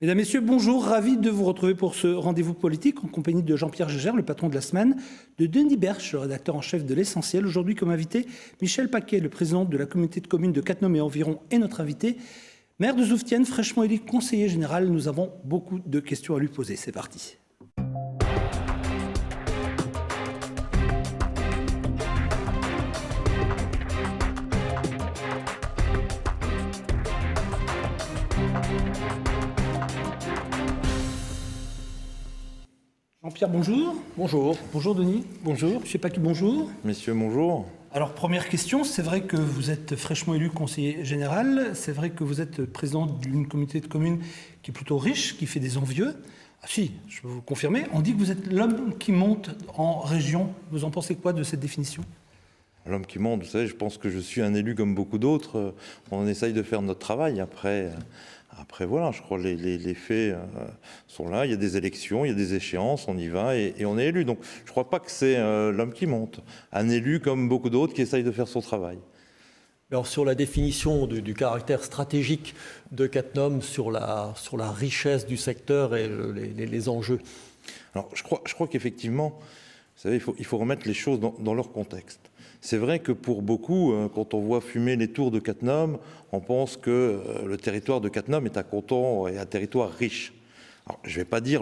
Mesdames, Messieurs, bonjour. Ravi de vous retrouver pour ce rendez-vous politique en compagnie de Jean-Pierre Gégère, le patron de la semaine, de Denis Berche, le rédacteur en chef de l'Essentiel. Aujourd'hui, comme invité, Michel Paquet, le président de la communauté de communes de Cattenom et environ, est notre invité. Maire de Zouftienne, fraîchement élu conseiller général, nous avons beaucoup de questions à lui poser. C'est parti. Jean-Pierre, bonjour. Bonjour. Bonjour Denis. Bonjour. Monsieur Paquet, bonjour. Messieurs, bonjour. Alors, première question, c'est vrai que vous êtes fraîchement élu conseiller général, c'est vrai que vous êtes président d'une communauté de communes qui est plutôt riche, qui fait des envieux. Ah si, je peux vous confirmer, on dit que vous êtes l'homme qui monte en région. Vous en pensez quoi de cette définition ? L'homme qui monte, vous savez, je pense que je suis un élu comme beaucoup d'autres. On essaye de faire notre travail. Après voilà, je crois que les faits sont là. Il y a des élections, il y a des échéances, on y va et on est élu. Donc je ne crois pas que c'est l'homme qui monte. Un élu comme beaucoup d'autres qui essaye de faire son travail. Alors sur la définition du caractère stratégique de Cattenom, sur la richesse du secteur et les enjeux. Alors je crois qu'effectivement, vous savez, il faut remettre les choses dans leur contexte. C'est vrai que pour beaucoup, quand on voit fumer les tours de Cattenom, on pense que le territoire de Cattenom est un canton et un territoire riche. Alors, je ne vais pas dire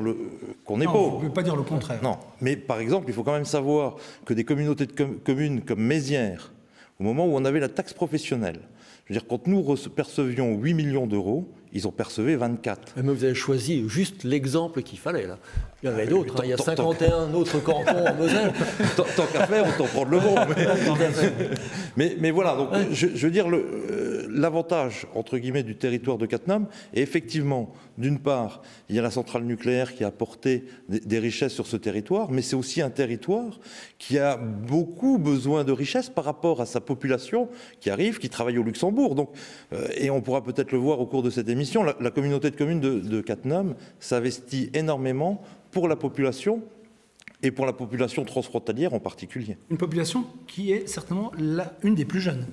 qu'on est pauvre. Je ne veux pas dire le contraire. Non, mais par exemple, il faut quand même savoir que des communautés de communes comme Mézières, au moment où on avait la taxe professionnelle, je veux dire, quand nous percevions 8 millions d'euros, ils en percevaient 24. Mais vous avez choisi juste l'exemple qu'il fallait, là. Il y en avait d'autres, il y a 51 autres cantons en Moselle. Tant qu'à faire, autant prendre le bon. Mais voilà, donc je veux dire, l'avantage, entre guillemets, du territoire de Cattenom, est effectivement, d'une part, il y a la centrale nucléaire qui a apporté des richesses sur ce territoire, mais c'est aussi un territoire qui a beaucoup besoin de richesses par rapport à sa population qui arrive, qui travaille au Luxembourg. Donc, et on pourra peut-être le voir au cours de cette émission, la communauté de communes de Cattenom s'investit énormément pour la population et pour la population transfrontalière en particulier. Une population qui est certainement une des plus jeunes.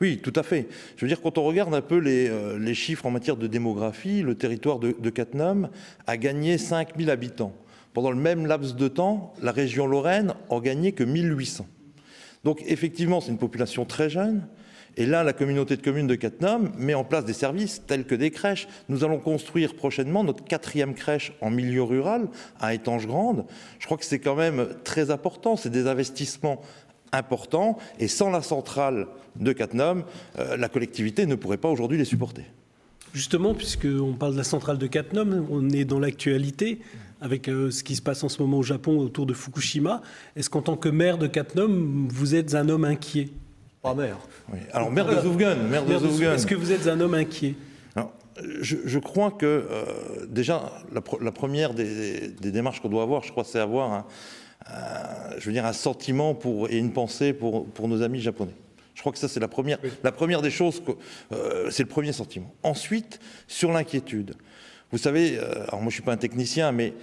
Oui, tout à fait. Je veux dire, quand on regarde un peu les chiffres en matière de démographie, le territoire de Cattenom a gagné 5000 habitants. Pendant le même laps de temps, la région Lorraine en gagnait que 1800. Donc effectivement, c'est une population très jeune. Et là, la communauté de communes de Cattenom met en place des services tels que des crèches. Nous allons construire prochainement notre 4e crèche en milieu rural à Étanges-Grande. Je crois que c'est quand même très important. C'est des investissements importants. Et sans la centrale de Cattenom, la collectivité ne pourrait pas aujourd'hui les supporter. Justement, puisqu'on parle de la centrale de Cattenom, on est dans l'actualité avec ce qui se passe en ce moment au Japon autour de Fukushima. Est-ce qu'en tant que maire de Cattenom, vous êtes un homme inquiet ? Pas maire. Oui. Alors, maire de Zouftienne. Est-ce que vous êtes un homme inquiet ? Alors, je crois que, déjà, la première des démarches qu'on doit avoir, je crois, c'est avoir un sentiment et une pensée pour nos amis japonais. Je crois que ça, c'est la première des choses, c'est le premier sentiment. Ensuite, sur l'inquiétude. Vous savez, alors moi je ne suis pas un technicien, mais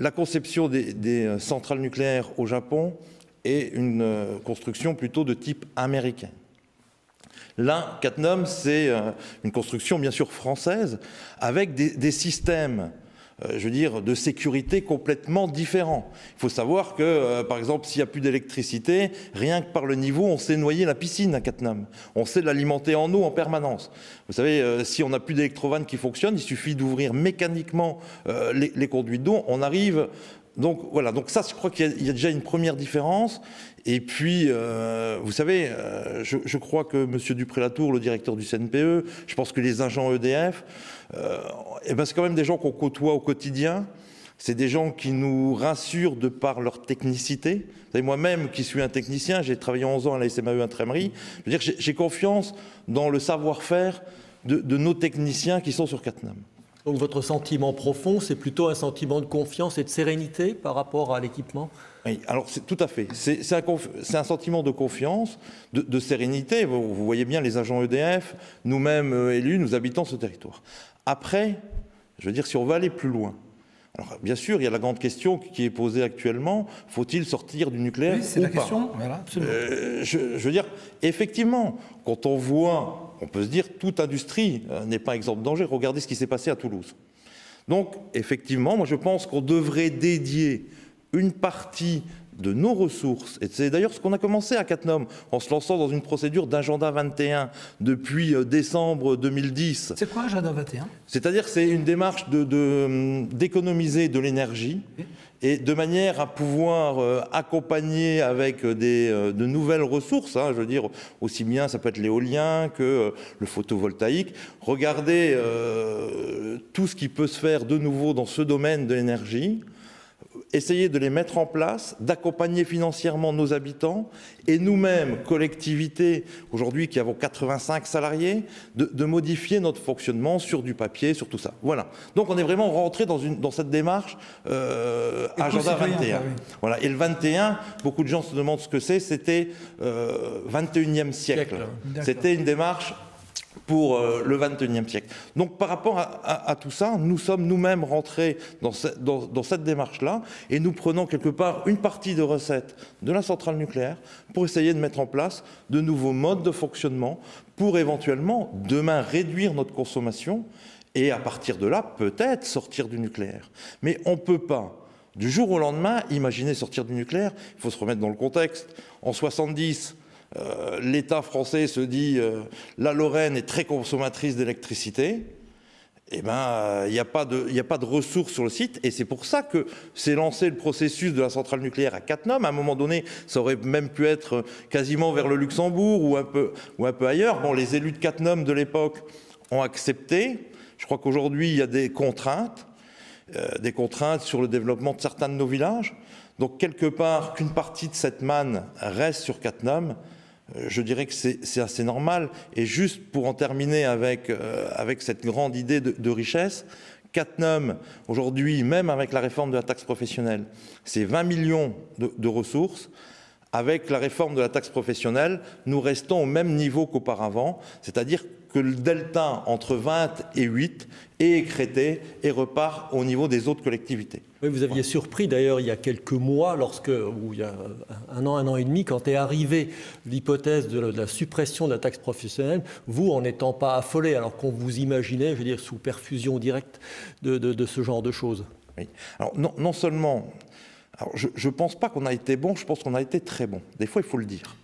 la conception des centrales nucléaires au Japon est une construction plutôt de type américain. Là, Cattenom, c'est une construction bien sûr française, avec des systèmes de sécurité complètement différents. Il faut savoir que, par exemple, s'il n'y a plus d'électricité, rien que par le niveau, on sait noyer la piscine à Cattenom. On sait l'alimenter en eau en permanence. Vous savez, si on n'a plus d'électrovanne qui fonctionne, il suffit d'ouvrir mécaniquement les conduits d'eau, on arrive... Donc voilà, donc ça, je crois qu'il y a déjà une première différence. Et puis, vous savez, je crois que M. Dupré-Latour, le directeur du CNPE, je pense que les agents EDF, c'est quand même des gens qu'on côtoie au quotidien. C'est des gens qui nous rassurent de par leur technicité. Vous savez, moi-même, qui suis un technicien, j'ai travaillé 11 ans à la SMAE Intremerie. Je veux dire, j'ai confiance dans le savoir-faire de nos techniciens qui sont sur Cattenom. Donc votre sentiment profond, c'est plutôt un sentiment de confiance et de sérénité par rapport à l'équipement ? Oui, alors tout à fait. C'est un sentiment de confiance, de sérénité. Vous voyez bien les agents EDF, nous-mêmes élus, nous habitons ce territoire. Après, je veux dire, si on va aller plus loin, alors bien sûr, il y a la grande question qui est posée actuellement, faut-il sortir du nucléaire ou pas ? C'est la question, voilà, absolument. Je veux dire, effectivement, quand on voit, on peut se dire, toute industrie n'est pas exempte de danger. Regardez ce qui s'est passé à Toulouse. Donc, effectivement, moi je pense qu'on devrait dédier une partie de nos ressources, et c'est d'ailleurs ce qu'on a commencé à Cattenom, en se lançant dans une procédure d'agenda 21 depuis décembre 2010. C'est quoi agenda 21? C'est-à-dire c'est une démarche d'économiser de l'énergie, et de manière à pouvoir accompagner avec de nouvelles ressources, hein, je veux dire, aussi bien ça peut être l'éolien que le photovoltaïque, regarder tout ce qui peut se faire de nouveau dans ce domaine de l'énergie, essayer de les mettre en place, d'accompagner financièrement nos habitants et nous-mêmes, collectivités, aujourd'hui qui avons 85 salariés, de modifier notre fonctionnement sur du papier, sur tout ça. Voilà. Donc on est vraiment rentré dans cette démarche agenda 21. Voilà. Et le 21, beaucoup de gens se demandent ce que c'est, c'était 21e siècle. C'était une démarche pour le 21e siècle. Donc par rapport à tout ça, nous sommes nous-mêmes rentrés dans cette démarche-là et nous prenons quelque part une partie de recettes de la centrale nucléaire pour essayer de mettre en place de nouveaux modes de fonctionnement pour éventuellement demain réduire notre consommation et à partir de là peut-être sortir du nucléaire. Mais on ne peut pas du jour au lendemain imaginer sortir du nucléaire. Il faut se remettre dans le contexte. En 70, l'État français se dit la Lorraine est très consommatrice d'électricité, eh ben, il n'y a pas de ressources sur le site, et c'est pour ça que s'est lancé le processus de la centrale nucléaire à Cattenom. À un moment donné, ça aurait même pu être quasiment vers le Luxembourg ou un peu ailleurs. Bon, les élus de Cattenom de l'époque ont accepté. Je crois qu'aujourd'hui, il y a des contraintes sur le développement de certains de nos villages. Donc, quelque part, qu'une partie de cette manne reste sur Cattenom, je dirais que c'est assez normal. Et juste pour en terminer avec cette grande idée de richesse, Cattenom, aujourd'hui, même avec la réforme de la taxe professionnelle, c'est 20 millions de ressources. Avec la réforme de la taxe professionnelle, nous restons au même niveau qu'auparavant, c'est-à-dire que le delta entre 20 et 8 est écrété et repart au niveau des autres collectivités. Oui, vous aviez surpris d'ailleurs il y a quelques mois, ou il y a un an et demi, quand est arrivée l'hypothèse de la suppression de la taxe professionnelle, vous en n'étant pas affolé, alors qu'on vous imaginait, je veux dire, sous perfusion directe de ce genre de choses. Oui. Alors non seulement... Alors, je ne pense pas qu'on a été bon, je pense qu'on a été très bon. Des fois, il faut le dire.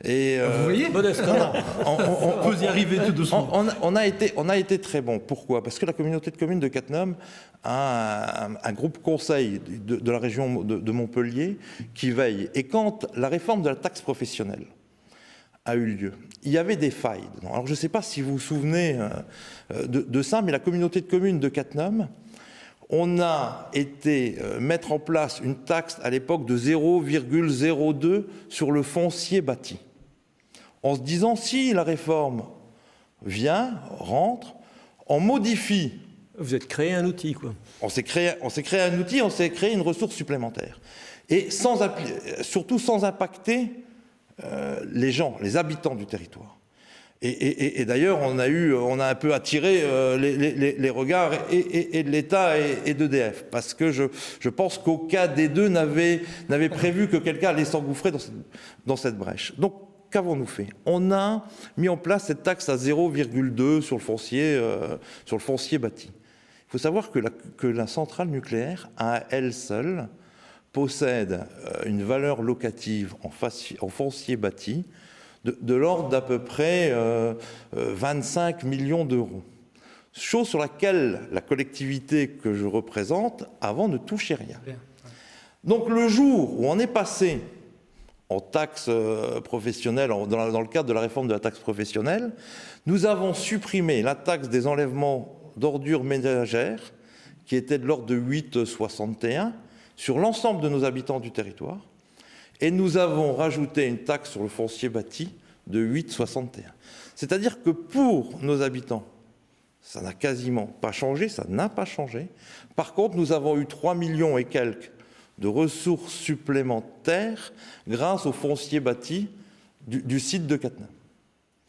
Et vous voyez, modestement. On peut y arriver tout doucement. On a été très bon. Pourquoi? Parce que la communauté de communes de Cattenom a un groupe conseil de la région de Montpellier qui veille. Et quand la réforme de la taxe professionnelle a eu lieu, il y avait des failles dedans. Alors, je ne sais pas si vous vous souvenez de ça, mais la communauté de communes de Cattenom, on a été mettre en place une taxe à l'époque de 0,02 sur le foncier bâti. En se disant, si la réforme vient, rentre, on modifie. Vous êtes créé un outil, quoi. On s'est créé un outil, on s'est créé une ressource supplémentaire. Et surtout sans impacter les gens, les habitants du territoire. Et d'ailleurs, on a un peu attiré les regards et de l'État et d'EDF, parce que je pense qu'aucun des deux n'avait prévu que quelqu'un allait s'engouffrer dans cette brèche. Donc, qu'avons-nous fait? On a mis en place cette taxe à 0,2 sur le foncier bâti. Il faut savoir que la centrale nucléaire, à elle seule, possède une valeur locative en foncier bâti de l'ordre d'à peu près 25 millions d'euros. Chose sur laquelle la collectivité que je représente, avant, ne touchait rien. Donc le jour où on est passé en taxe professionnelle, dans le cadre de la réforme de la taxe professionnelle, nous avons supprimé la taxe des enlèvements d'ordures ménagères, qui était de l'ordre de 8,61, sur l'ensemble de nos habitants du territoire. Et nous avons rajouté une taxe sur le foncier bâti de 8,61. C'est-à-dire que pour nos habitants, ça n'a quasiment pas changé, ça n'a pas changé. Par contre, nous avons eu 3 millions et quelques de ressources supplémentaires grâce au foncier bâti du site de Cattenom.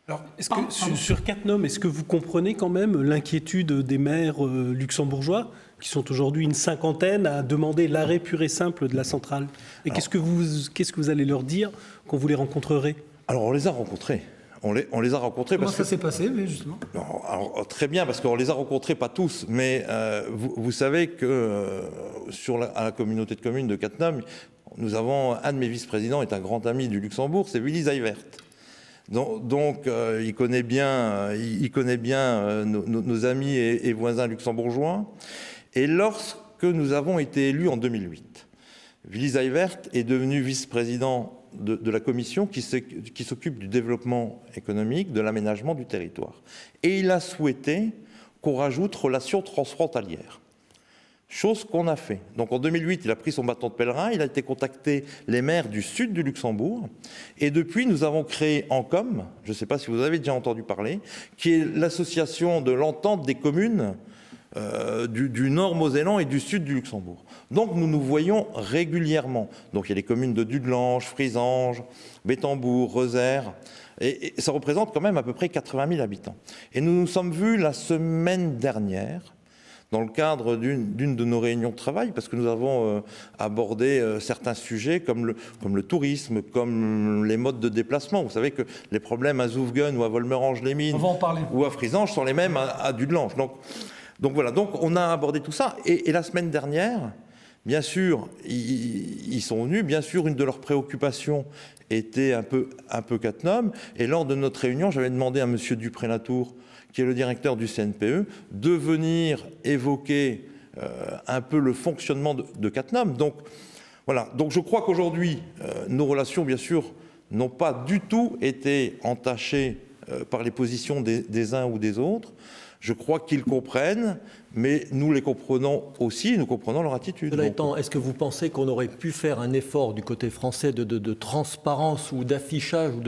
Alors, sur Cattenom, est-ce que vous comprenez quand même l'inquiétude des maires luxembourgeois, qui sont aujourd'hui une cinquantaine, à demander l'arrêt pur et simple de la centrale? Et qu'est-ce que vous allez leur dire quand vous les rencontrerez? Alors, on les a rencontrés. On les a rencontrés. Comment ça s'est passé, mais justement? Non, alors, très bien, parce qu'on les a rencontrés, pas tous, mais vous savez que à la communauté de communes de Cattenom, nous avons un de mes vice-présidents est un grand ami du Luxembourg, c'est Willy Zayvert. Donc il connaît bien nos amis et voisins luxembourgeois. Et lorsque nous avons été élus en 2008, Willy Zayvert est devenu vice-président de la commission qui s'occupe du développement économique, de l'aménagement du territoire. Et il a souhaité qu'on rajoute relations transfrontalières. Chose qu'on a fait. Donc en 2008, il a pris son bâton de pèlerin, il a été contacter les maires du sud du Luxembourg, et depuis nous avons créé ANCOM, je ne sais pas si vous avez déjà entendu parler, qui est l'association de l'entente des communes du nord Mosellan et du sud du Luxembourg. Donc nous nous voyons régulièrement. Donc il y a les communes de Dudelange, Frisange, Bétambourg, Reusères, et ça représente quand même à peu près 80 000 habitants. Et nous nous sommes vus la semaine dernière, dans le cadre d'une de nos réunions de travail, parce que nous avons abordé certains sujets comme le tourisme, comme les modes de déplacement. Vous savez que les problèmes à Zoufgen ou à Volmerange-les-Mines ou à Frisange sont les mêmes à Dudelange. Donc voilà, donc on a abordé tout ça. Et la semaine dernière, bien sûr, ils sont venus. Bien sûr, une de leurs préoccupations était un peu Cattenom. Et lors de notre réunion, j'avais demandé à M. Dupré-Latour, qui est le directeur du CNPE, de venir évoquer un peu le fonctionnement de Cattenom. Donc voilà, donc je crois qu'aujourd'hui, nos relations, bien sûr, n'ont pas du tout été entachées par les positions des uns ou des autres. Je crois qu'ils comprennent, mais nous les comprenons aussi, nous comprenons leur attitude. Cela étant, est-ce que vous pensez qu'on aurait pu faire un effort du côté français de transparence ou d'affichage ou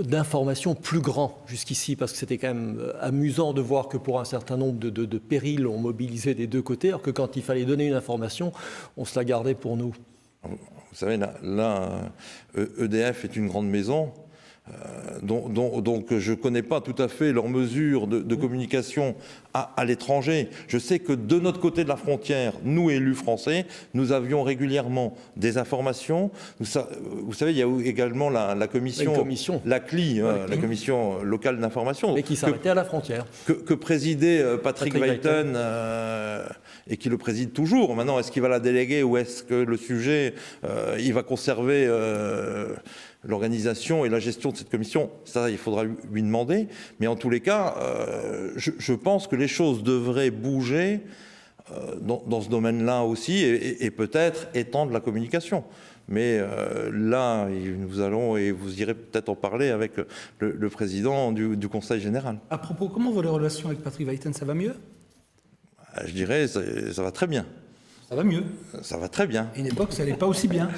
d'informations plus grand jusqu'ici, parce que c'était quand même amusant de voir que pour un certain nombre de périls, on mobilisait des deux côtés, alors que quand il fallait donner une information, on se la gardait pour nous. Vous savez, là EDF est une grande maison. Donc je ne connais pas tout à fait leurs mesures de communication à l'étranger. Je sais que de notre côté de la frontière, nous élus français, nous avions régulièrement des informations. Vous savez, il y a également la commission, la CLI, la commission locale d'information. Mais qui s'arrêtait à la frontière. Que présidait Patrick Weiten, et qui le préside toujours. Maintenant, est-ce qu'il va la déléguer ou est-ce que le sujet, il va conserver l'organisation et la gestion de cette commission? Ça, il faudra lui demander. Mais en tous les cas, je pense que les choses devraient bouger dans ce domaine-là aussi et peut-être étendre la communication. Mais là, nous allons, et vous irez peut-être en parler avec le président du Conseil général. À propos, comment vont les relations avec Patrick Weiten? Ça va mieux? Je dirais, ça va très bien. Ça va mieux. Ça va très bien. À une époque, ça n'allait pas aussi bien.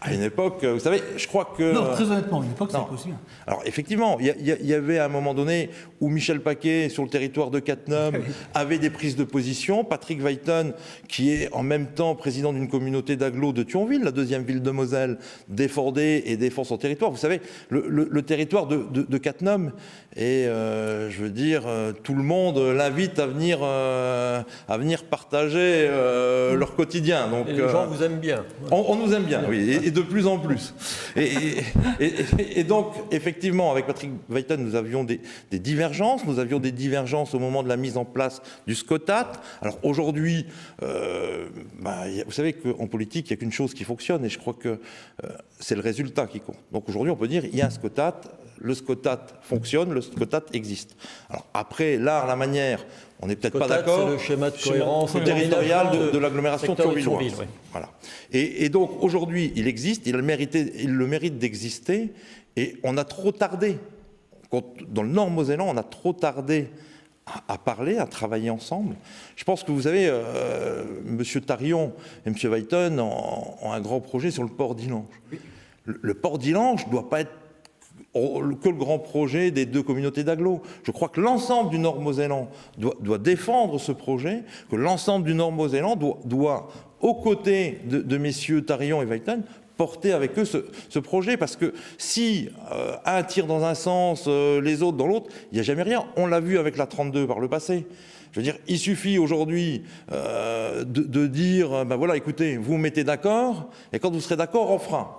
À une époque, vous savez, je crois que... Non, très honnêtement, à une époque, ça n'allait pas aussi bien. Alors, effectivement, il y avait à un moment donné où Michel Paquet, sur le territoire de Cattenom, avait des prises de position. Patrick Weiten, qui est en même temps président d'une communauté d'agglos de Thionville, la deuxième ville de Moselle, défendait et défend son territoire. Vous savez, le territoire de Cattenom, et je veux dire, tout le monde l'invite à venir partager leur quotidien. Donc, et les gens vous aiment bien. On nous aime bien, oui, et de plus en plus. Et donc, effectivement, avec Patrick Weiten, nous avions des divergences. Nous avions des divergences au moment de la mise en place du SCOTAT. Alors aujourd'hui, vous savez qu'en politique, il n'y a qu'une chose qui fonctionne, et je crois que c'est le résultat qui compte. Donc aujourd'hui, on peut dire il y a un SCOTAT, le SCOTAT fonctionne, le SCOTAT existe. Alors après, l'art, la manière, on n'est peut-être pas d'accord. C'est le schéma de cohérence territorial de l'agglomération thionvilloise. Oui. Voilà. Et donc aujourd'hui, il existe, il le mérite d'exister, et on a trop tardé. Dans le Nord Mosellan, on a trop tardé à parler, à travailler ensemble. Je pense que vous savez, M. Tarion et M. Weiten ont un grand projet sur le port d'Illange. Oui. Le port d'Illange ne doit pas être que le grand projet des deux communautés d'agglos. Je crois que l'ensemble du Nord Mosellan doit défendre ce projet, que l'ensemble du Nord Mosellan doit, aux côtés de messieurs Tarion et Weiten, porter avec eux ce projet, parce que si un tire dans un sens, les autres dans l'autre, il n'y a jamais rien. On l'a vu avec la 32 par le passé. Je veux dire, il suffit aujourd'hui de dire, voilà, écoutez, vous vous mettez d'accord, et quand vous serez d'accord, on fera.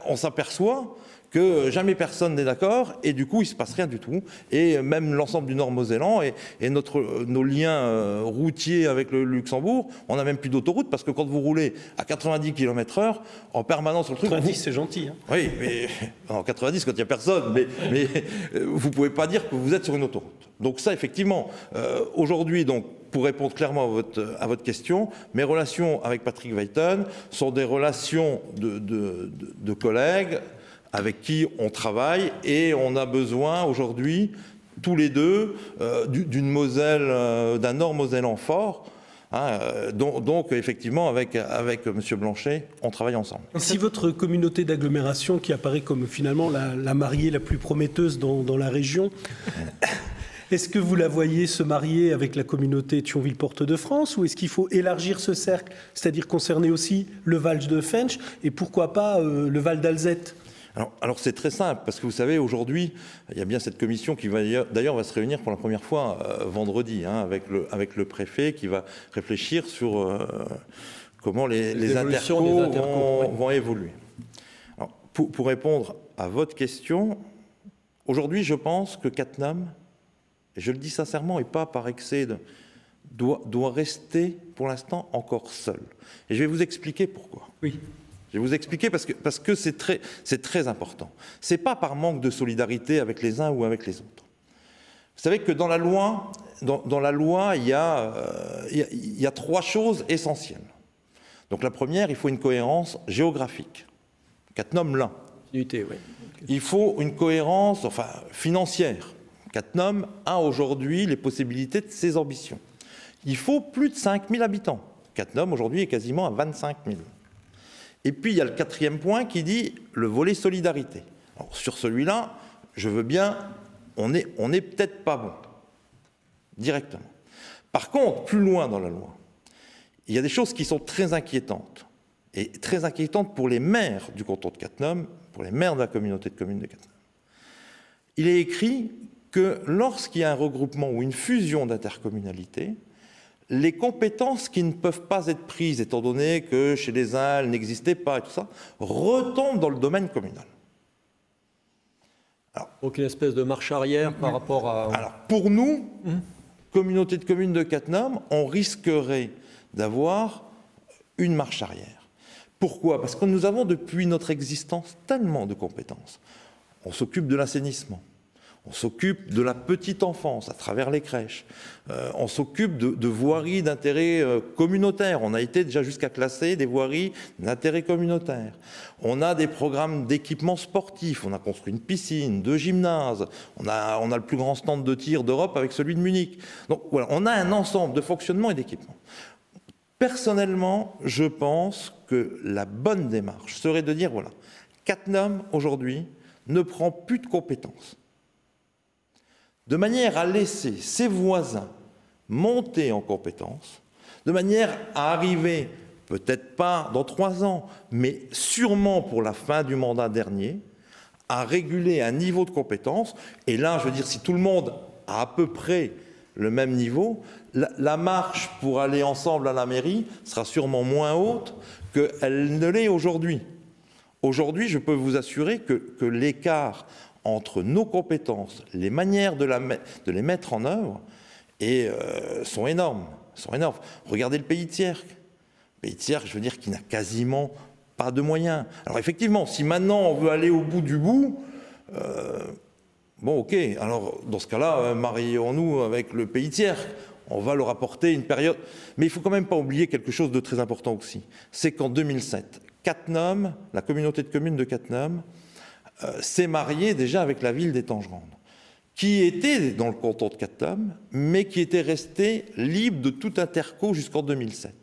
On s'aperçoit que jamais personne n'est d'accord, et du coup, il ne se passe rien du tout. Et même l'ensemble du Nord-Mosellan et nos liens routiers avec le Luxembourg, on n'a même plus d'autoroute, parce que quand vous roulez à 90 km/h, en permanence sur le truc... 90, c'est gentil. Hein. Oui, mais en 90, quand il n'y a personne, mais vous ne pouvez pas dire que vous êtes sur une autoroute. Donc ça, effectivement, aujourd'hui, donc, pour répondre clairement à votre question, mes relations avec Patrick Weyten sont des relations de collègues avec qui on travaille, et on a besoin aujourd'hui, tous les deux, d'une Moselle, d'un Nord-Mosellan fort. Hein, donc, effectivement, avec M. Blanchet, on travaille ensemble. Si votre communauté d'agglomération, qui apparaît comme finalement la mariée la plus prometteuse dans la région, est-ce que vous la voyez se marier avec la communauté Thionville-Porte-de-France, ou est-ce qu'il faut élargir ce cercle, c'est-à-dire concerner aussi le Val de Fensch et pourquoi pas le Val d'Alzette? Alors c'est très simple, parce que vous savez, aujourd'hui, il y a bien cette commission qui d'ailleurs va se réunir pour la première fois vendredi, hein, avec le préfet, qui va réfléchir sur comment les intercos vont évoluer. Alors, pour répondre à votre question, aujourd'hui, je pense que Cattenom, et je le dis sincèrement et pas par excès, doit rester pour l'instant encore seul. Et je vais vous expliquer pourquoi. Oui. Je vais vous expliquer parce que c'est très important. Ce n'est pas par manque de solidarité avec les uns ou avec les autres. Vous savez que dans la loi, il y a 3 choses essentielles. Donc la première, il faut une cohérence géographique. Cattenom l'a. Oui. Il faut une cohérence financière. Cattenom a aujourd'hui les possibilités de ses ambitions. Il faut plus de 5 000 habitants. Cattenom aujourd'hui est quasiment à 25 000. Et puis il y a le 4e point qui dit le volet solidarité. Alors, sur celui-là, je veux bien, on n'est peut-être pas bon, directement. Par contre, plus loin dans la loi, il y a des choses qui sont très inquiétantes. Et très inquiétantes pour les maires du canton de Cattenom, pour les maires de la communauté de communes de Cattenom. Il est écrit que lorsqu'il y a un regroupement ou une fusion d'intercommunalités, les compétences qui ne peuvent pas être prises, étant donné que chez les uns, elles n'existaient pas et tout ça, retombent dans le domaine communal. Donc une espèce de marche arrière par rapport à... Alors, pour nous, communauté de communes de Cattenom, on risquerait d'avoir une marche arrière. Pourquoi? Parce que nous avons depuis notre existence tellement de compétences. On s'occupe de l'assainissement. On s'occupe de la petite enfance à travers les crèches. On s'occupe de voiries d'intérêt communautaire. On a été déjà jusqu'à classer des voiries d'intérêt communautaire. On a des programmes d'équipement sportif. On a construit une piscine, 2 gymnases. On a le plus grand stand de tir d'Europe avec celui de Munich. Donc voilà, on a un ensemble de fonctionnement et d'équipement. Personnellement, je pense que la bonne démarche serait de dire, voilà, Cattenom, aujourd'hui, ne prend plus de compétences, de manière à laisser ses voisins monter en compétences, de manière à arriver, peut-être pas dans 3 ans, mais sûrement pour la fin du mandat dernier, à réguler un niveau de compétences. Et là, je veux dire, si tout le monde a à peu près le même niveau, la marche pour aller ensemble à la mairie sera sûrement moins haute qu'elle ne l'est aujourd'hui. Aujourd'hui, je peux vous assurer que l'écart entre nos compétences, les manières de les mettre en œuvre, sont énormes. Regardez le Pays de Sierck. Le Pays de Sierck, je veux dire, qui n'a quasiment pas de moyens. Alors effectivement, si maintenant on veut aller au bout du bout, bon, ok, alors dans ce cas-là, marions-nous avec le Pays de Sierck. On va leur apporter une période. Mais il ne faut quand même pas oublier quelque chose de très important aussi. C'est qu'en 2007, Cattenom, la communauté de communes de Cattenom, s'est mariée déjà avec la ville d'Étangerande, qui était dans le canton de Cattenom, mais qui était restée libre de tout interco jusqu'en 2007.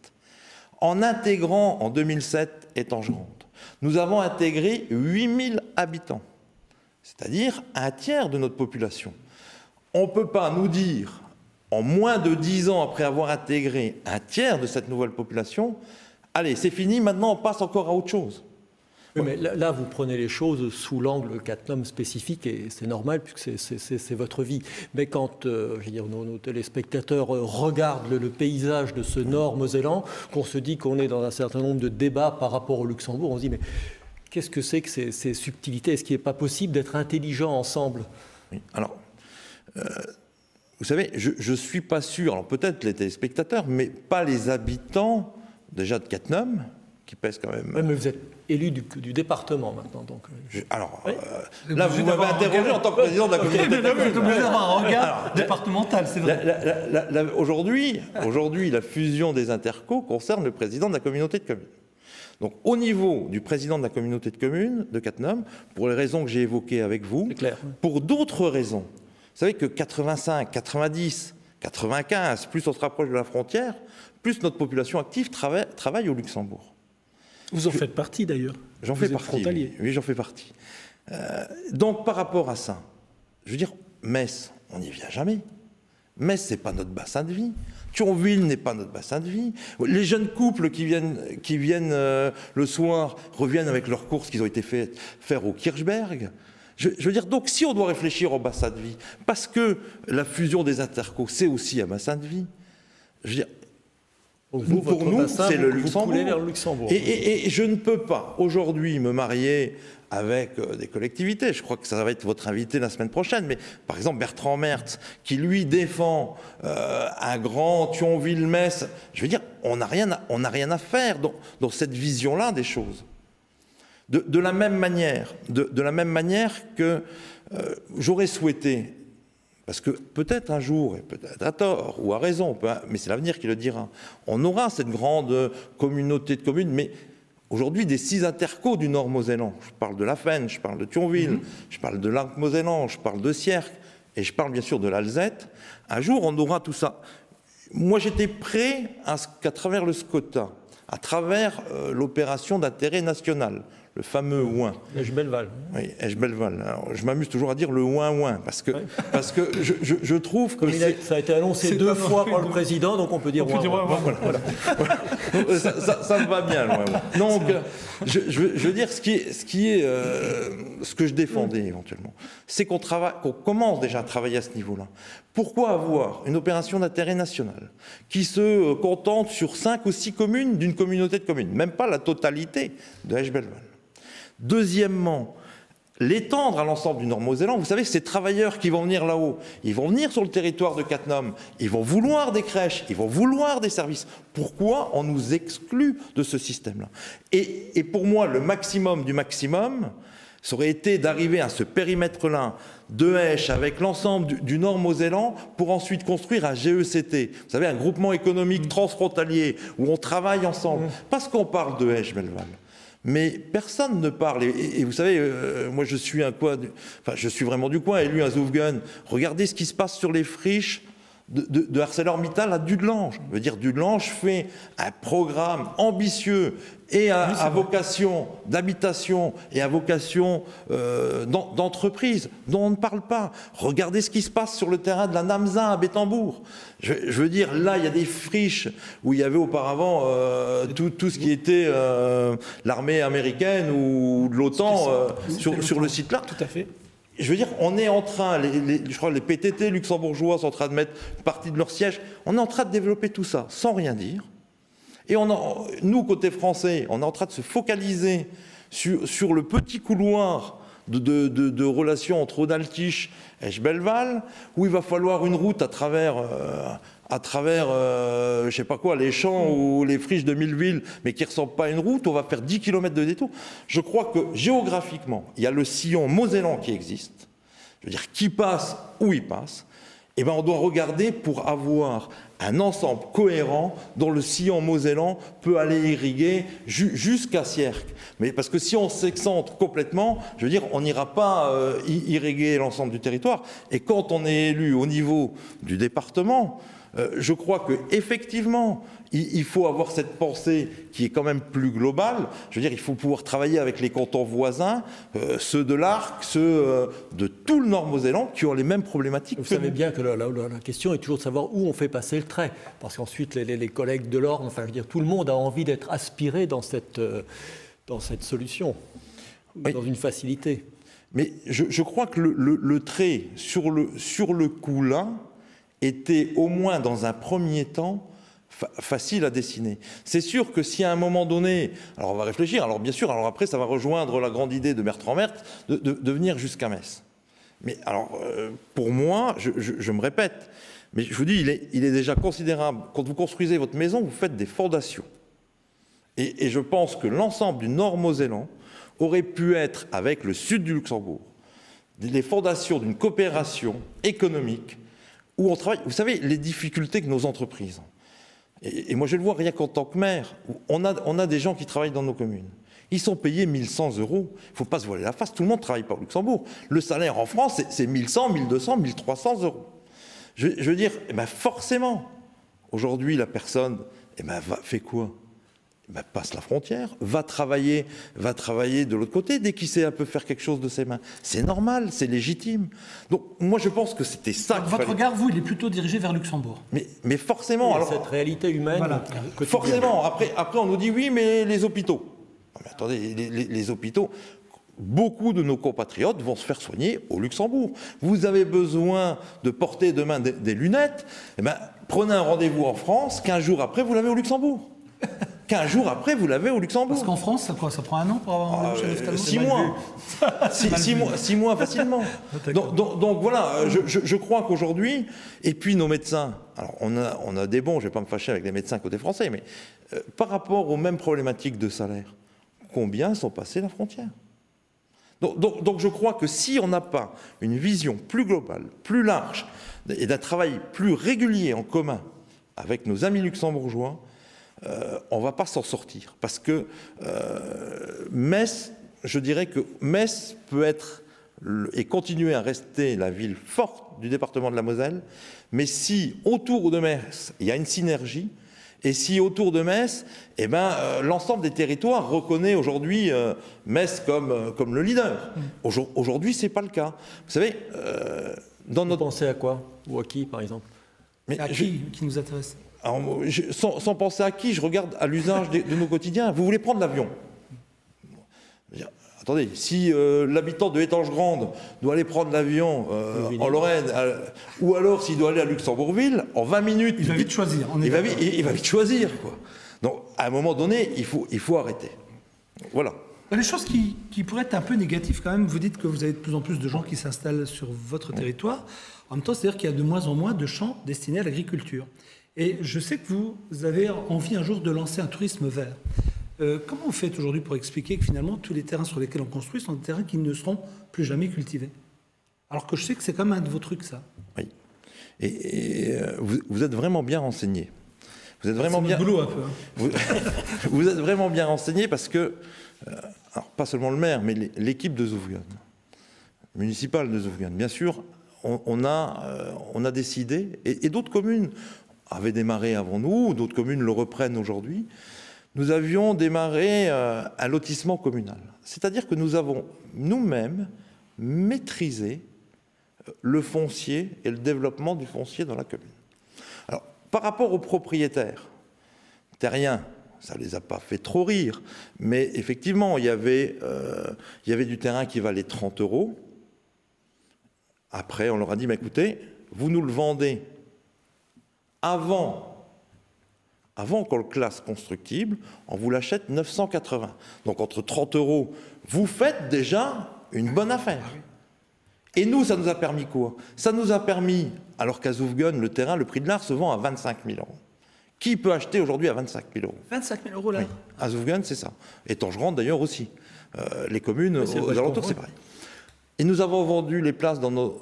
En intégrant en 2007 Étangerande, nous avons intégré 8000 habitants, c'est-à-dire un tiers de notre population. On ne peut pas nous dire, en moins de 10 ans après avoir intégré un tiers de cette nouvelle population, allez, c'est fini, maintenant on passe encore à autre chose. Oui, mais là, vous prenez les choses sous l'angle Cattenom spécifique, et c'est normal puisque c'est votre vie. Mais quand je veux dire, nos téléspectateurs regardent le paysage de ce Nord-Mosellan, qu'on se dit qu'on est dans un certain nombre de débats par rapport au Luxembourg, on se dit mais Qu'est-ce que c'est que ces subtilités? Est-ce qu'il n'est pas possible d'être intelligent ensemble? Oui. Alors, vous savez, je ne suis pas sûr, alors peut-être les téléspectateurs, mais pas les habitants déjà de Cattenom, qui pèsent quand même... Oui, mais vous êtes élu du département maintenant, donc... Là, vous m'avez interrogé en tant que président de la communauté de communes. Vous êtes obligé d'avoir un regard départemental, c'est vrai. Aujourd'hui, la fusion des intercos concerne le président de la communauté de communes. Donc, au niveau du président de la communauté de communes de Cattenom, pour les raisons que j'ai évoquées avec vous, pour d'autres raisons, vous savez que 85, 90, 95, plus on se rapproche de la frontière, plus notre population active travaille au Luxembourg. Vous en faites partie d'ailleurs. J'en fais partie. Oui, j'en fais partie. Donc, par rapport à ça, je veux dire, Metz, on n'y vient jamais. Metz, ce n'est pas notre bassin de vie. Thionville n'est pas notre bassin de vie. Les jeunes couples qui viennent le soir reviennent avec leurs courses qu'ils ont été faire au Kirchberg. Je veux dire, donc, si on doit réfléchir au bassin de vie, parce que la fusion des intercos, c'est aussi un bassin de vie, je veux dire, vous, pour nous, c'est le Luxembourg. Vers le Luxembourg. Et je ne peux pas aujourd'hui me marier avec des collectivités. Je crois que ça va être votre invité la semaine prochaine. Mais par exemple, Bertrand Mertz, qui lui défend un grand Thionville-Metz, je veux dire, on n'a rien à faire dans cette vision-là des choses. De la même manière que j'aurais souhaité, parce que peut-être un jour, et peut-être à tort ou à raison, mais c'est l'avenir qui le dira, on aura cette grande communauté de communes, mais aujourd'hui des 6 intercos du Nord-Mosellan, je parle de La Fenne, je parle de Thionville, je parle de l'Arc-Mosellan, je parle de Sierck, et je parle bien sûr de l'Alzette, un jour on aura tout ça. Moi j'étais prêt à ce qu'à travers le SCOTA, à travers l'opération d'intérêt national, le fameux ouin. Esch-Belleval. Oui, Esch-Belleval. Alors, je m'amuse toujours à dire le ouin-ouin, parce que je trouve que... Ça a été annoncé 2 fois par le président, donc on peut dire ouin-ouin. Voilà. Ça me va bien, le ouin-ouin. Donc, je veux dire, ce que je défendais éventuellement, c'est qu'on commence déjà à travailler à ce niveau-là. Pourquoi avoir une opération d'intérêt national qui se contente sur 5 ou 6 communes d'une communauté de communes, même pas la totalité de Esch-Belleval. Deuxièmement, l'étendre à l'ensemble du Nord-Mosellan. Vous savez, ces travailleurs qui vont venir là-haut, ils vont venir sur le territoire de Cattenom, ils vont vouloir des crèches, ils vont vouloir des services. Pourquoi on nous exclut de ce système-là? Et pour moi, le maximum du maximum, ça aurait été d'arriver à ce périmètre-là de Esch avec l'ensemble du Nord-Mosellan pour ensuite construire un GECT. Vous savez, un groupement économique transfrontalier où on travaille ensemble. Parce qu'on parle de Esch-Belleval. Mais personne ne parle. Et vous savez, moi je suis je suis vraiment du coin, élu à Zoufgen. Regardez ce qui se passe sur les friches de ArcelorMittal à Dudelange. Je veux dire, Dudelange fait un programme ambitieux et à vocation d'habitation et à vocation d'entreprise dont on ne parle pas. Regardez ce qui se passe sur le terrain de la Namza à Bettembourg. Je veux dire, là, il y a des friches où il y avait auparavant tout ce qui était l'armée américaine ou de l'OTAN sur le site-là. Tout à fait. Je veux dire, on est en train, je crois que les PTT luxembourgeois sont en train de mettre une partie de leur siège, on est en train de développer tout ça sans rien dire. Et nous, côté français, on est en train de se focaliser sur le petit couloir de relations entre Odaltiche et Esch-Belleval, où il va falloir une route à travers je sais pas quoi, les champs ou les friches de Milleville, mais qui ne ressemblent pas à une route, on va faire 10 km de détour. Je crois que géographiquement, il y a le sillon mosellan qui existe, je veux dire, qui passe où il passe, et bien on doit regarder pour avoir un ensemble cohérent dont le sillon mosellan peut aller irriguer jusqu'à Sierck. Mais parce que si on s'excentre complètement, je veux dire, on n'ira pas irriguer l'ensemble du territoire. Et quand on est élu au niveau du département, je crois qu'effectivement, il faut avoir cette pensée qui est quand même plus globale. Je veux dire, il faut pouvoir travailler avec les cantons voisins, ceux de l'Arc, ceux de tout le Nord-Mosellan, qui ont les mêmes problématiques. Vous savez bien que la question est toujours de savoir où on fait passer le trait. Parce qu'ensuite, les collègues de l'Orne, enfin, je veux dire, tout le monde a envie d'être aspiré dans cette solution, oui, dans une facilité. Mais je crois que le trait sur le coup là était au moins dans un premier temps facile à dessiner. C'est sûr que si à un moment donné, alors on va réfléchir, alors bien sûr, alors après ça va rejoindre la grande idée de Bertrand Mertz de venir jusqu'à Metz. Mais alors, pour moi, je me répète, mais je vous dis, il est déjà considérable. Quand vous construisez votre maison, vous faites des fondations. Et je pense que l'ensemble du Nord-Mosellan aurait pu être, avec le sud du Luxembourg, les fondations d'une coopération économique où on travaille. Vous savez, les difficultés que nos entreprises ont. Et moi, je le vois rien qu'en tant que maire. On a des gens qui travaillent dans nos communes. Ils sont payés 1 100 €. Il ne faut pas se voiler la face. Tout le monde ne travaille pas au Luxembourg. Le salaire en France, c'est 1 100, 1 200, 1 300 €. Je veux dire, eh ben forcément, aujourd'hui, la personne fait quoi? Passe la frontière, va travailler de l'autre côté dès qu'il sait un peu faire quelque chose de ses mains. C'est normal, c'est légitime. Donc moi je pense que c'était ça. Votre regard, vous, il est plutôt dirigé vers Luxembourg. Mais forcément. Alors, cette réalité humaine. Voilà. Forcément. Après on nous dit oui, mais les hôpitaux. Non, mais attendez, les hôpitaux. Beaucoup de nos compatriotes vont se faire soigner au Luxembourg. Vous avez besoin de porter demain des lunettes, prenez un rendez-vous en France, 15 jours après, vous l'avez au Luxembourg. 15 jours après, vous l'avez au Luxembourg. Parce qu'en France, ça prend 1 an pour avoir un rendez-vous chez l'ophtalmo. 6 mois facilement. Donc voilà, je crois qu'aujourd'hui, et puis nos médecins, alors on a des bons, je ne vais pas me fâcher avec les médecins côté français, mais par rapport aux mêmes problématiques de salaire, combien sont passés la frontière? Donc je crois que si on n'a pas une vision plus globale, plus large, et d'un travail plus régulier en commun avec nos amis luxembourgeois, on ne va pas s'en sortir. Parce que Metz, je dirais que Metz peut être et continuer à rester la ville forte du département de la Moselle, mais si autour de Metz, il y a une synergie, et si autour de Metz, l'ensemble des territoires reconnaît aujourd'hui Metz comme le leader. Aujourd'hui, ce n'est pas le cas. Vous savez, Vous pensez à quoi? Ou à qui, par exemple? Mais à qui nous intéresse? Alors, sans penser à qui, je regarde à l'usage de nos quotidiens. Vous voulez prendre l'avion? Attendez, si l'habitant de Étanges-Grande doit aller prendre l'avion en Lorraine, ou alors s'il doit aller à Luxembourgville, en 20 minutes... Il va vite choisir. Il va vite choisir, quoi. Donc, à un moment donné, il faut arrêter. Voilà. Les choses qui pourraient être un peu négatives quand même, vous dites que vous avez de plus en plus de gens qui s'installent sur votre territoire. En même temps, c'est-à-dire qu'il y a de moins en moins de champs destinés à l'agriculture. Et je sais que vous avez envie un jour de lancer un tourisme vert. Comment vous faites aujourd'hui pour expliquer que finalement tous les terrains sur lesquels on construit sont des terrains qui ne seront plus jamais cultivés? Alors que je sais que c'est quand même un de vos trucs, ça. Oui. Et vous êtes vraiment bien renseigné. Vous êtes vraiment bien. Boulot un peu. Hein. Vous êtes vraiment bien renseigné parce que, alors pas seulement le maire, mais l'équipe de Zoufgone, municipale de Zoufgone, bien sûr, on a décidé, et d'autres communes avaient démarré avant nous, d'autres communes le reprennent aujourd'hui. Nous avions démarré un lotissement communal. C'est-à-dire que nous avons nous-mêmes maîtrisé le foncier et le développement du foncier dans la commune. Alors, par rapport aux propriétaires terriens, ça ne les a pas fait trop rire, mais effectivement, il y avait du terrain qui valait 30 €. Après, on leur a dit, mais écoutez, vous nous le vendez avant qu'on le classe constructible, on vous l'achète 980. Donc entre 30 €, vous faites déjà une bonne affaire. Et nous, ça nous a permis quoi? Ça nous a permis, alors qu'à Zoufgone, le terrain, le prix de l'art se vend à 25 000 €. Qui peut acheter aujourd'hui à 25 000 €? 25 000 € là. Oui. À Zoufgone, c'est ça. Et Tangerand d'ailleurs aussi. Les communes aux alentours, c'est pareil. Et nous avons vendu les places dans nos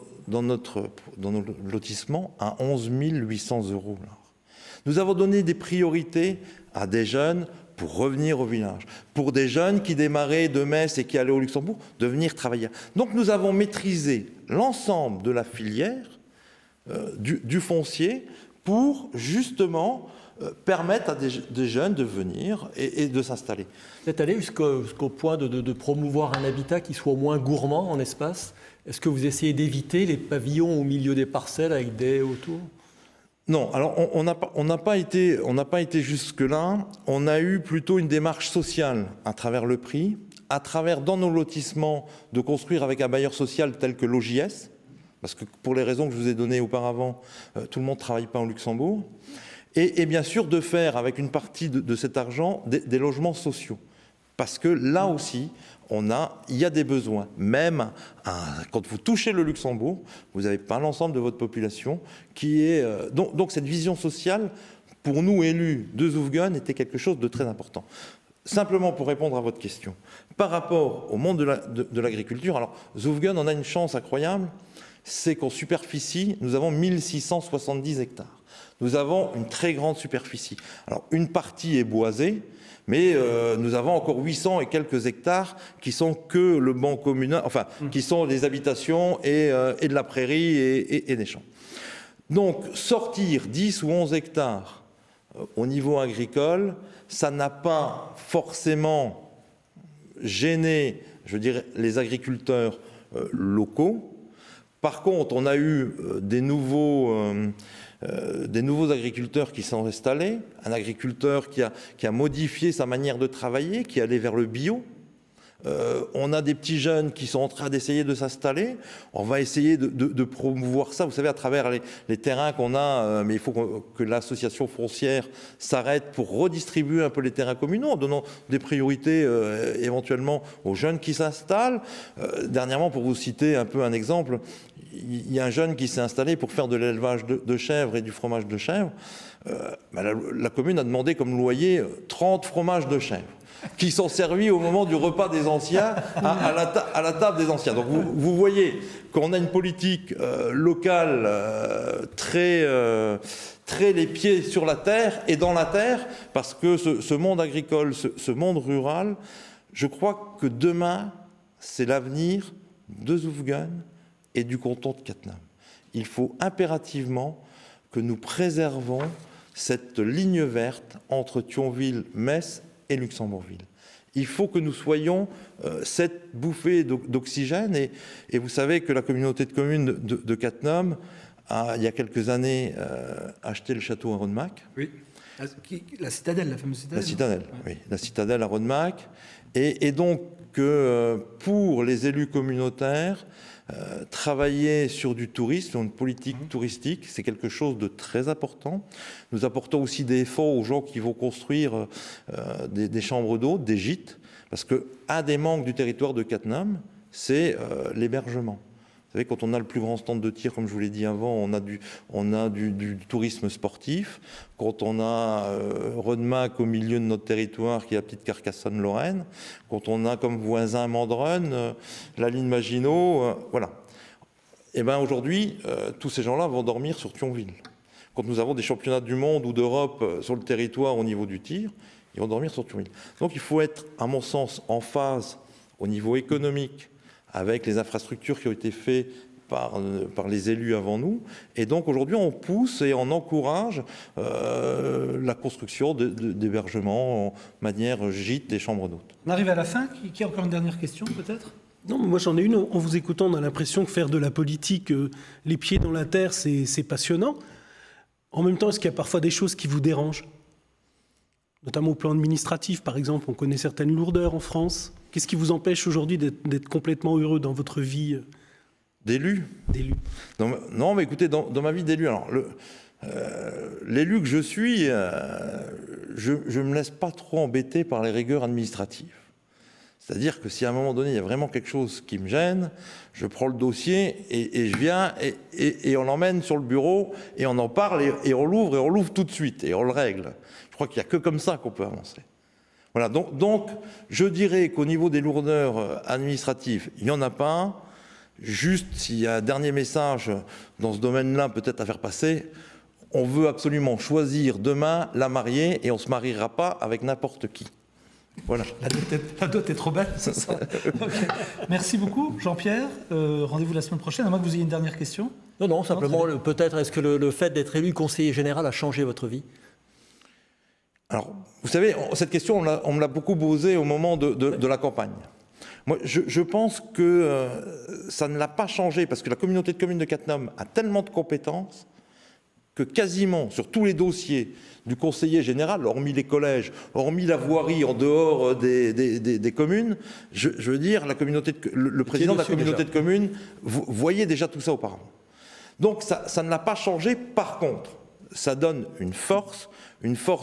lotissements à 11 800 €. Nous avons donné des priorités à des jeunes pour revenir au village, pour des jeunes qui démarraient de Metz et qui allaient au Luxembourg, de venir travailler. Donc nous avons maîtrisé l'ensemble de la filière du foncier pour justement permettre à des jeunes de venir et de s'installer. Vous êtes allé jusqu'au point de promouvoir un habitat qui soit au moins gourmand en espace? Est-ce que vous essayez d'éviter les pavillons au milieu des parcelles avec des autour? Non, alors on n'a pas été jusque-là. On a eu plutôt une démarche sociale à travers le prix, à travers dans nos lotissements de construire avec un bailleur social tel que l'OJS, parce que pour les raisons que je vous ai données auparavant, tout le monde ne travaille pas au Luxembourg. et bien sûr de faire avec une partie de cet argent des logements sociaux. Parce que là aussi, il y a des besoins. Même quand vous touchez le Luxembourg, vous n'avez pas l'ensemble de votre population qui est... Donc cette vision sociale, pour nous élus de Zoufgen, était quelque chose de très important. Simplement pour répondre à votre question, par rapport au monde de l'agriculture, alors Zoufgen, on a une chance incroyable, c'est qu'en superficie, nous avons 1670 hectares. Nous avons une très grande superficie. Alors une partie est boisée, mais nous avons encore 800 et quelques hectares qui sont que le banc communal, enfin, qui sont des habitations et de la prairie et des champs. Donc, sortir 10 ou 11 hectares au niveau agricole, ça n'a pas forcément gêné, je dirais, les agriculteurs locaux. Par contre, on a eu des nouveaux agriculteurs qui sont installés, un agriculteur qui a modifié sa manière de travailler, qui est allé vers le bio. On a des petits jeunes qui sont en train d'essayer de s'installer. On va essayer de promouvoir ça, vous savez, à travers les terrains qu'on a, mais il faut que l'association foncière s'arrête pour redistribuer un peu les terrains communaux, en donnant des priorités éventuellement aux jeunes qui s'installent. Dernièrement, pour vous citer un peu un exemple, il y a un jeune qui s'est installé pour faire de l'élevage de chèvres et du fromage de chèvre. La commune a demandé comme loyer 30 fromages de chèvre qui sont servis au moment du repas des anciens à la table des anciens. Donc vous voyez qu'on a une politique locale très les pieds sur la terre et dans la terre, parce que ce monde agricole, ce monde rural, je crois que demain, c'est l'avenir de Zoufgen et du canton de Cattenom. Il faut impérativement que nous préservons cette ligne verte entre Thionville, Metz et Luxembourgville. Il faut que nous soyons cette bouffée d'oxygène et vous savez que la communauté de communes de Cattenom a, il y a quelques années, acheté le château à Rodemack. Oui, la citadelle, la fameuse citadelle. La citadelle, oui, la citadelle à Rodemack. Et donc, pour les élus communautaires, travailler sur du tourisme, sur une politique touristique, c'est quelque chose de très important. Nous apportons aussi des fonds aux gens qui vont construire des chambres d'eau, des gîtes, parce qu'un des manques du territoire de Cattenom, c'est l'hébergement. Vous savez, quand on a le plus grand stand de tir, comme je vous l'ai dit avant, on a du tourisme sportif. Quand on a Rodemack au milieu de notre territoire, qui est la petite Carcassonne-Lorraine. Quand on a comme voisin Mandronne, la ligne Maginot, voilà. Et bien aujourd'hui, tous ces gens-là vont dormir sur Thionville. Quand nous avons des championnats du monde ou d'Europe sur le territoire au niveau du tir, ils vont dormir sur Thionville. Donc il faut être, à mon sens, en phase au niveau économique, avec les infrastructures qui ont été faites par les élus avant nous. Et donc aujourd'hui, on pousse et on encourage la construction d'hébergements en manière gîte et chambres d'hôtes. On arrive à la fin. Qui a encore une dernière question, peut-être ? Non, moi j'en ai une. En vous écoutant, on a l'impression que faire de la politique, les pieds dans la terre, c'est passionnant. En même temps, est-ce qu'il y a parfois des choses qui vous dérangent ? Notamment au plan administratif, par exemple, on connaît certaines lourdeurs en France. Qu'est-ce qui vous empêche aujourd'hui d'être complètement heureux dans votre vie d'élu ? D'élu. Non, mais écoutez, dans ma vie d'élu, alors l'élu que je suis, je ne me laisse pas trop embêter par les rigueurs administratives. C'est-à-dire que si à un moment donné, il y a vraiment quelque chose qui me gêne, je prends le dossier et je viens et on l'emmène sur le bureau et on en parle et on l'ouvre tout de suite et on le règle. Je crois qu'il n'y a que comme ça qu'on peut avancer. Voilà, donc je dirais qu'au niveau des lourdeurs administratives, il n'y en a pas. Juste, s'il y a un dernier message dans ce domaine-là, peut-être à faire passer, on veut absolument choisir demain la mariée et on ne se mariera pas avec n'importe qui. Voilà. La dot est trop belle, c'est ça. Okay. Merci beaucoup, Jean-Pierre. Rendez-vous la semaine prochaine, à moins que vous ayez une dernière question. Non, simplement, peut-être, est-ce que le fait d'être élu conseiller général a changé votre vie ? Alors, vous savez, cette question, on me l'a beaucoup posée au moment de la campagne. Moi, je pense que ça ne l'a pas changé, parce que la communauté de communes de Cattenom a tellement de compétences que quasiment sur tous les dossiers du conseiller général, hormis les collèges, hormis la voirie en dehors des communes, je veux dire, le président de la communauté de communes voyait déjà tout ça auparavant. Donc ça ne l'a pas changé. Par contre, Ça donne une force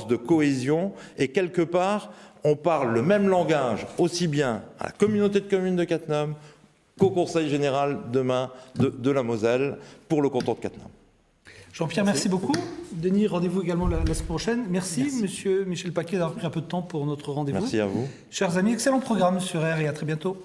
de cohésion, et quelque part, on parle le même langage, aussi bien à la communauté de communes de Cattenom qu'au Conseil général demain de la Moselle pour le canton de Cattenom. Jean-Pierre, merci beaucoup. Denis, rendez-vous également la semaine prochaine. Merci, monsieur Michel Paquet, d'avoir pris un peu de temps pour notre rendez-vous. Merci à vous. Chers amis, excellent programme sur R et à très bientôt.